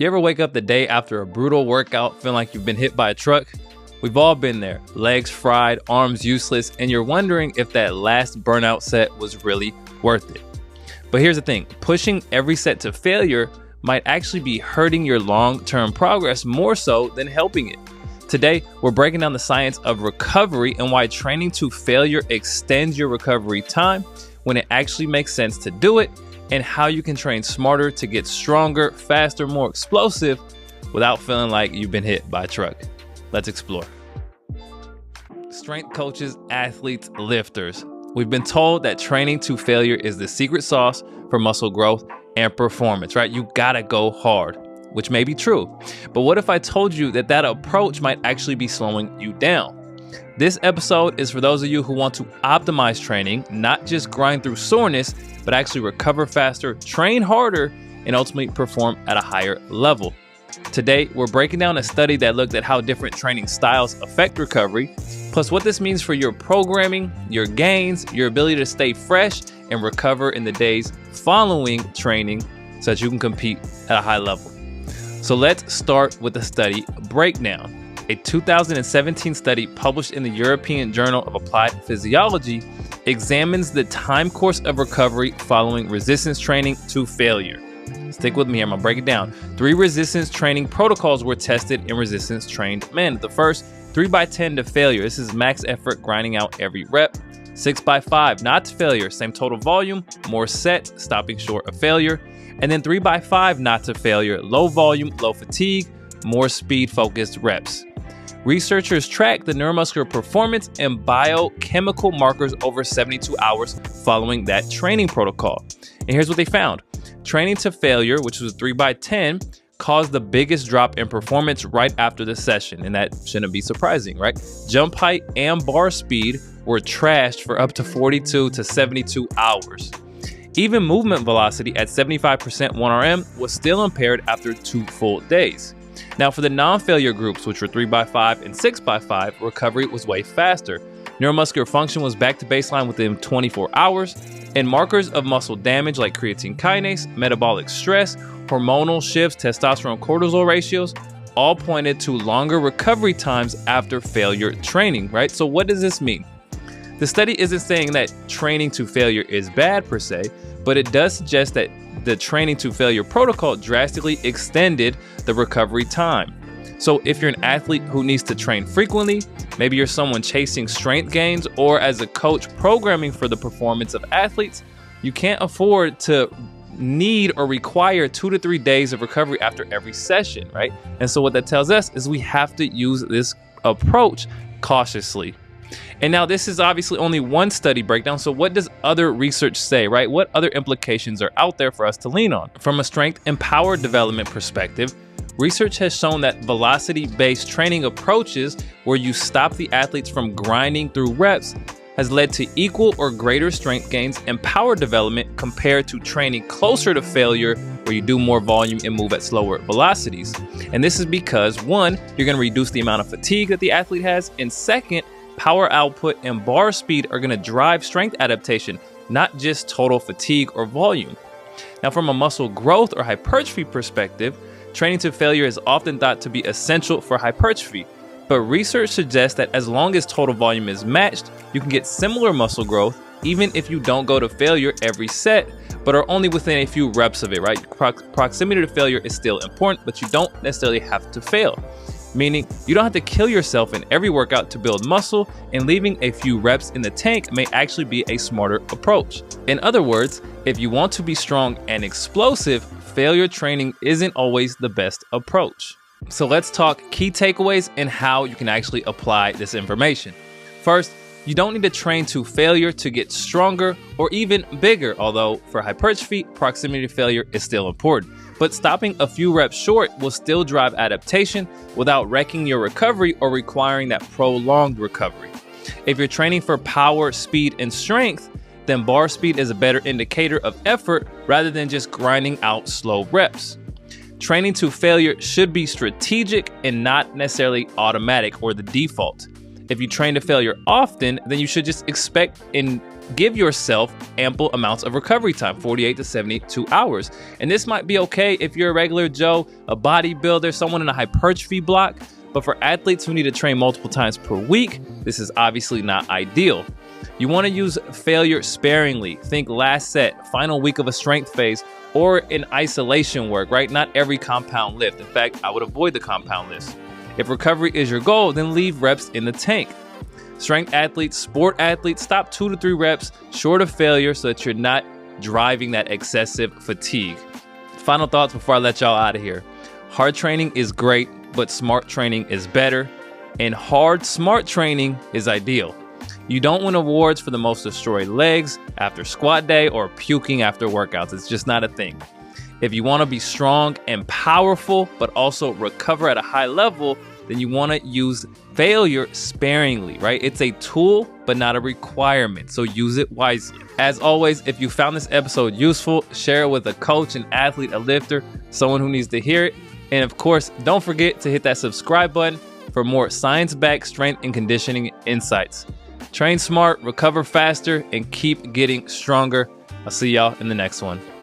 You ever wake up the day after a brutal workout feeling like you've been hit by a truck? We've all been there. Legs fried, arms useless, and you're wondering if that last burnout set was really worth it. But here's the thing, pushing every set to failure might actually be hurting your long-term progress more so than helping it. Today, we're breaking down the science of recovery and why training to failure extends your recovery time when it actually makes sense to do it, and how you can train smarter to get stronger, faster, more explosive without feeling like you've been hit by a truck. Let's explore. Strength coaches, athletes, lifters. We've been told that training to failure is the secret sauce for muscle growth and performance, right? You gotta go hard, which may be true. But what if I told you that that approach might actually be slowing you down? This episode is for those of you who want to optimize training, not just grind through soreness, but actually recover faster, train harder, and ultimately perform at a higher level. Today, we're breaking down a study that looked at how different training styles affect recovery, plus what this means for your programming, your gains, your ability to stay fresh and recover in the days following training so that you can compete at a high level. So let's start with the study breakdown. A 2017 study published in the European Journal of Applied Physiology examines the time course of recovery following resistance training to failure. Stick with me here, I'm gonna break it down. 3 resistance training protocols were tested in resistance trained men. The first, 3x10 to failure. This is max effort, grinding out every rep. 6x5, not to failure, same total volume, more set, stopping short of failure. And then 3x5, not to failure, low volume, low fatigue, more speed-focused reps. Researchers tracked the neuromuscular performance and biochemical markers over 72 hours following that training protocol. And here's what they found. Training to failure, which was 3x10, caused the biggest drop in performance right after the session. And that shouldn't be surprising, right? Jump height and bar speed were trashed for up to 42 to 72 hours. Even movement velocity at 75% 1RM was still impaired after 2 full days. Now for the non-failure groups, which were 3x5 and 6x5, recovery was way faster. Neuromuscular function was back to baseline within 24 hours, and markers of muscle damage like creatine kinase, metabolic stress, hormonal shifts, testosterone cortisol ratios, all pointed to longer recovery times after failure training, right? So what does this mean? The study isn't saying that training to failure is bad per se, but it does suggest that the training to failure protocol drastically extended the recovery time. So if you're an athlete who needs to train frequently, maybe you're someone chasing strength gains, or as a coach programming for the performance of athletes, you can't afford to need or require 2 to 3 days of recovery after every session, right? And so what that tells us is we have to use this approach cautiously. And now this is obviously only one study breakdown, so what does other research say, right? What other implications are out there for us to lean on? From a strength and power development perspective, research has shown that velocity-based training approaches where you stop the athletes from grinding through reps has led to equal or greater strength gains and power development compared to training closer to failure where you do more volume and move at slower velocities. And this is because, one, you're going to reduce the amount of fatigue that the athlete has, and second, power output and bar speed are going to drive strength adaptation, not just total fatigue or volume. Now, from a muscle growth or hypertrophy perspective, training to failure is often thought to be essential for hypertrophy, but research suggests that as long as total volume is matched, you can get similar muscle growth even if you don't go to failure every set, but are only within a few reps of it, right? Proximity to failure is still important, but you don't necessarily have to fail. Meaning you don't have to kill yourself in every workout to build muscle, and leaving a few reps in the tank may actually be a smarter approach. In other words, if you want to be strong and explosive, failure training isn't always the best approach. So let's talk key takeaways and how you can actually apply this information. First, you don't need to train to failure to get stronger or even bigger, although for hypertrophy, proximity to failure is still important. But stopping a few reps short will still drive adaptation without wrecking your recovery or requiring that prolonged recovery. If you're training for power, speed, and strength, then bar speed is a better indicator of effort rather than just grinding out slow reps. Training to failure should be strategic and not necessarily automatic or the default. If you train to failure often, then you should just expect and Give yourself ample amounts of recovery time, 48 to 72 hours. And this might be okay if you're a regular Joe, a bodybuilder, someone in a hypertrophy block. But for athletes who need to train multiple times per week, this is obviously not ideal. You want to use failure sparingly. Think last set, final week of a strength phase, or in isolation work, right? Not every compound lift. In fact, I would avoid the compound lifts. If recovery is your goal, then leave reps in the tank. Strength athletes, sport athletes, stop 2 to 3 reps short of failure so that you're not driving that excessive fatigue. Final thoughts before I let y'all out of here. Hard training is great, but smart training is better. And hard, smart training is ideal. You don't win awards for the most destroyed legs after squat day or puking after workouts. It's just not a thing. If you want to be strong and powerful, but also recover at a high level, then you want to use failure sparingly, right? It's a tool, but not a requirement. So use it wisely. As always, if you found this episode useful, share it with a coach, an athlete, a lifter, someone who needs to hear it. And of course, don't forget to hit that subscribe button for more science-backed strength and conditioning insights. Train smart, recover faster, and keep getting stronger. I'll see y'all in the next one.